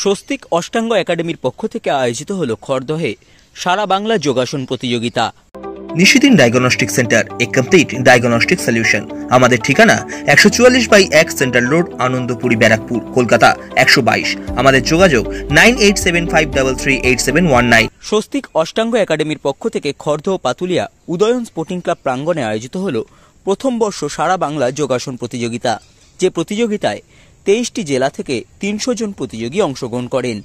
স্বস্তিক অষ্টাঙ্গ একাডেমির পক্ষ থেকে আয়োজিত হলো খড়দহে সারা বাংলা যোগাসন প্রতিযোগিতা। নিশিদিন ডায়াগনস্টিক সেন্টার, এ কমপ্লিট ডায়াগনস্টিক সলিউশন। আমাদের ঠিকানা 144/1 সেন্ট্রাল রোড, আনন্দপুরি, ব্যারাকপুর, কলকাতা 122। আমাদের যোগাযোগ 9875338719। স্বস্তিক অষ্টাঙ্গ একাডেমির পক্ষ থেকে খড়দহ পাতুলিয়া উদয়ন স্পোর্টিং ক্লাব প্রাঙ্গণে আয়োজিত হলো প্রথম বর্ষ সারা বাংলা যোগাসন প্রতিযোগিতা। যে প্রতিযোগিতায় 23টি জেলা থেকে 300 জন প্রতিযোগী অংশগ্রহণ করেন।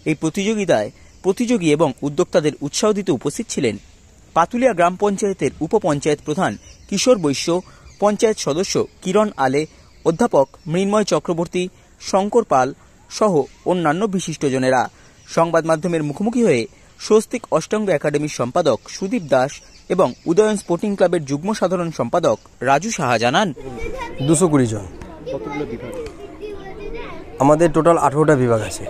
এই প্রতিযোগিতায় প্রতিযোগী এবং উদ্যোক্তাদের উৎসাহ দিতে উপস্থিত ছিলেন পাতুলিয়া গ্রাম পঞ্চায়েতের উপপঞ্চায়েত প্রধান কিশোর বৈশ্য, পঞ্চায়েত সদস্য কিরণ আলে, অধ্যাপক মৃন্ময় চক্রবর্তী, শঙ্কর পাল সহ অন্যান্য বিশিষ্টজনেরা। সংবাদ মাধ্যমের মুখোমুখি হয়ে স্বস্তিক অষ্টাঙ্গ একাডেমির সম্পাদক সুদীপ দাস এবং উদয়ন স্পোর্টিং ক্লাবের যুগ্ম সাধারণ সম্পাদক রাজু সাহা জানান, 220 জন। কতগুলো বিভাগ? আমাদের টোটাল 18টা বিভাগ আছে।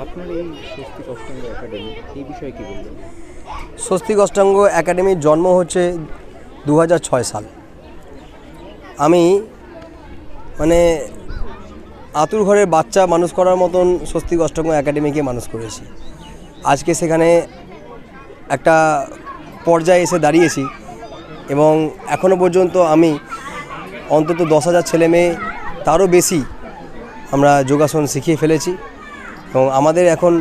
আপনার এই স্বস্তিক অষ্টাঙ্গ একাডেমি এই বিষয়ে কি বলবেন? স্বস্তিক অষ্টাঙ্গ একাডেমির জন্ম হচ্ছে 2006 সাল। আমি আতুর ঘরের বাচ্চা মানুষ করার মতন স্বস্তিক অষ্টাঙ্গ একাডেমিকে মানুষ করেছি। আজকে সেখানে একটা পর্যায়ে এসে দাঁড়িয়েছি এবং এখনও পর্যন্ত আমি অন্তত 10,000 ছেলে মেয়ে তারও বেশি আমরা যোগাসন শিখিয়ে ফেলেছি। এবং আমাদের এখন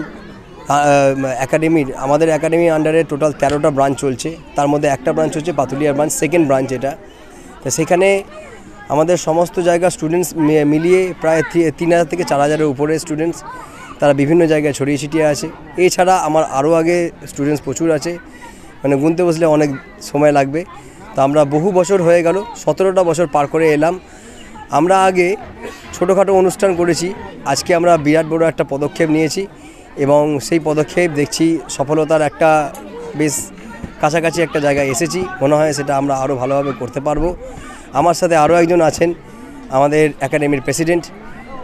আমাদের একাডেমির আন্ডারে টোটাল 13টা ব্রাঞ্চ চলছে। তার মধ্যে একটা ব্রাঞ্চ হচ্ছে পাতুলিয়ার ব্রাঞ্চ, সেকেন্ড ব্রাঞ্চ এটা। তো সেখানে আমাদের সমস্ত জায়গা স্টুডেন্টস মিলিয়ে প্রায় 3,000 থেকে 4,000-এর উপরে স্টুডেন্টস, তারা বিভিন্ন জায়গায় ছড়িয়ে ছিটিয়ে আছে। এছাড়া আমার আরও আগে স্টুডেন্টস প্রচুর আছে, গুনতে বসলে অনেক সময় লাগবে। তো আমরা বহু বছর হয়ে গেল, 17টা বছর পার করে এলাম। আমরা আগে ছোটোখাটো অনুষ্ঠান করেছি, আজকে আমরা বিরাট বড় একটা পদক্ষেপ নিয়েছি এবং সেই পদক্ষেপ দেখছি সফলতার একটা বেশ কাছাকাছি একটা জায়গায় এসেছি। মনে হয় সেটা আমরা আরও ভালোভাবে করতে পারবো। আমার সাথে আরও একজন আছেন, আমাদের একাডেমির প্রেসিডেন্ট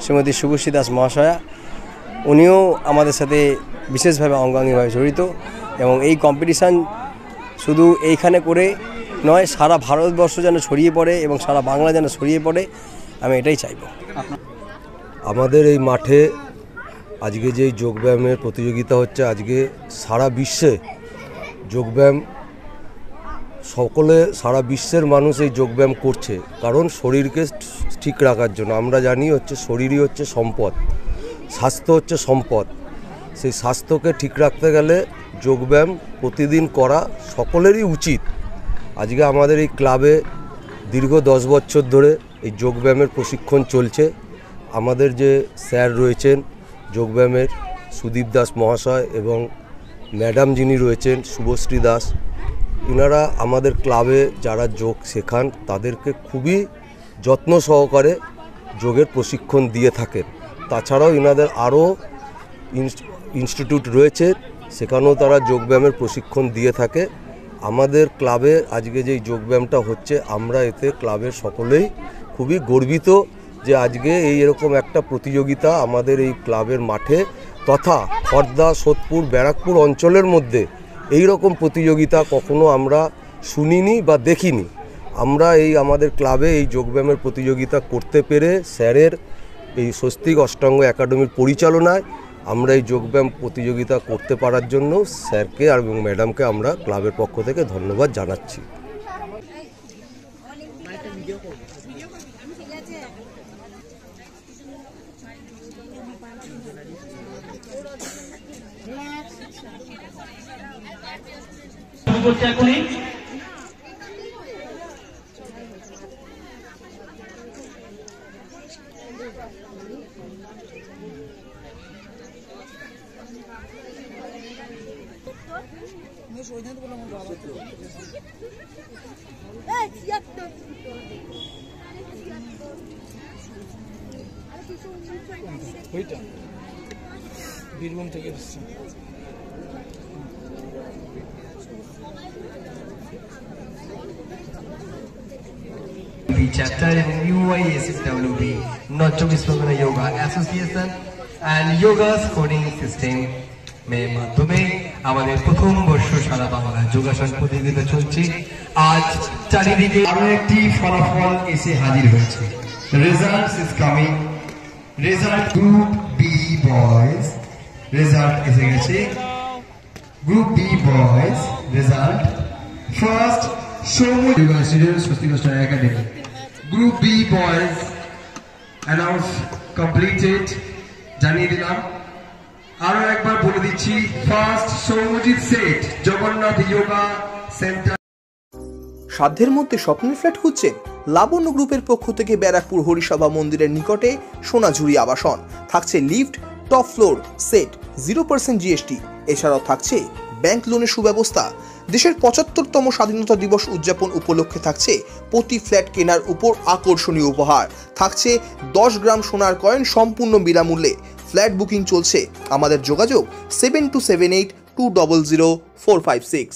শ্রীমতী শুভশ্রী দাস মহাশয়া। উনিও আমাদের সাথে বিশেষভাবে অঙ্গাঙ্গিভাবে জড়িত এবং এই কম্পিটিশান শুধু এইখানে করে নয়, সারা ভারতবর্ষ যেন ছড়িয়ে পড়ে এবং সারা বাংলা যেন ছড়িয়ে পড়ে, আমি এটাই চাইব। আমাদের এই মাঠে আজকে যেই যোগব্যায়ামের প্রতিযোগিতা হচ্ছে, আজকে সারা বিশ্বে যোগব্যায়াম সারা বিশ্বের মানুষ এই যোগব্যায়াম করছে, কারণ শরীরকে ঠিক রাখার জন্য। আমরা জানি শরীরই হচ্ছে সম্পদ, স্বাস্থ্য হচ্ছে সম্পদ। সেই স্বাস্থ্যকে ঠিক রাখতে গেলে যোগব্যায়াম প্রতিদিন করা সকলেরই উচিত। আজকে আমাদের এই ক্লাবে দীর্ঘ 10 বছর ধরে এই যোগব্যায়ামের প্রশিক্ষণ চলছে। আমাদের যে স্যার রয়েছেন যোগব্যায়ামের, সুদীপ দাস মহাশয়, এবং ম্যাডাম যিনি রয়েছেন শুভশ্রী দাস, এনারা আমাদের ক্লাবে যারা যোগ শেখান তাদেরকে খুবই যত্ন সহকারে যোগের প্রশিক্ষণ দিয়ে থাকেন। তাছাড়াও এনাদের আরও ইনস্টিটিউট রয়েছে, সেখানেও তারা যোগব্যায়ামের প্রশিক্ষণ দিয়ে থাকে। আমাদের ক্লাবে আজকে যেই যোগব্যায়ামটা হচ্ছে, আমরা এতে ক্লাবের সকলেই খুবই গর্বিত যে আজকে এরকম একটা প্রতিযোগিতা আমাদের এই ক্লাবের মাঠে তথা খড়দা, সোদপুর, ব্যারাকপুর অঞ্চলের মধ্যে এই রকম প্রতিযোগিতা কখনো আমরা শুনিনি বা দেখিনি। আমরা আমাদের ক্লাবে এই যোগব্যায়ামের প্রতিযোগিতা করতে পেরে স্যারের এই স্বস্তিক অষ্টাঙ্গ একাডেমির পরিচালনায় আমরা এই যোগব্যায়াম প্রতিযোগিতা করতে পারার জন্য স্যারকে এবং ম্যাডামকে আমরা ক্লাবের পক্ষ থেকে ধন্যবাদ জানাচ্ছি। বীরভূম থেকে এসেছে। chapter in UISWB, North Chowbis Pargana Yoga Association and Yoga Scoring System में माध्यमे हमारे प्रथम वर्ष सारा बांगला যোগাসন প্রতিযোগিতা চলছে। আজ চারিদিকে আরো একটি ফলাফল এসে হাজির হয়েছে। Results is coming. Result group B boys result এসে গেছে। Group B boys result first Soumya student স্বস্তি কষ্ট academy. Group B boys announce completed, জানিয়ে দিলাম। আরো একবার বলে দিচ্ছি, ফার্স্ট সৌম্যজিৎ সেট, জগন্নাথ যোগা সেন্টার। সাধ্যের মধ্যে স্বপ্নের ফ্ল্যাট খুঁজছেন? লাবণ্য গ্রুপের পক্ষ থেকে ব্যারাকপুর হরিসভা মন্দিরের নিকটে সোনাঝুরি আবাসন। থাকছে lift, top floor, set, 0% GST. এছাড়াও থাকছে ব্যাংক লোনের সুব্যবস্থা। দেশের 75তম স্বাধীনতা দিবস উদযাপন উপলক্ষে থাকছে প্রতি ফ্ল্যাট কেনার উপর আকর্ষণীয় উপহার। থাকছে 10 গ্রাম সোনার কয়েন সম্পূর্ণ বিনামূল্যে। ফ্ল্যাট বুকিং চলছে। আমাদের যোগাযোগ 7278200456।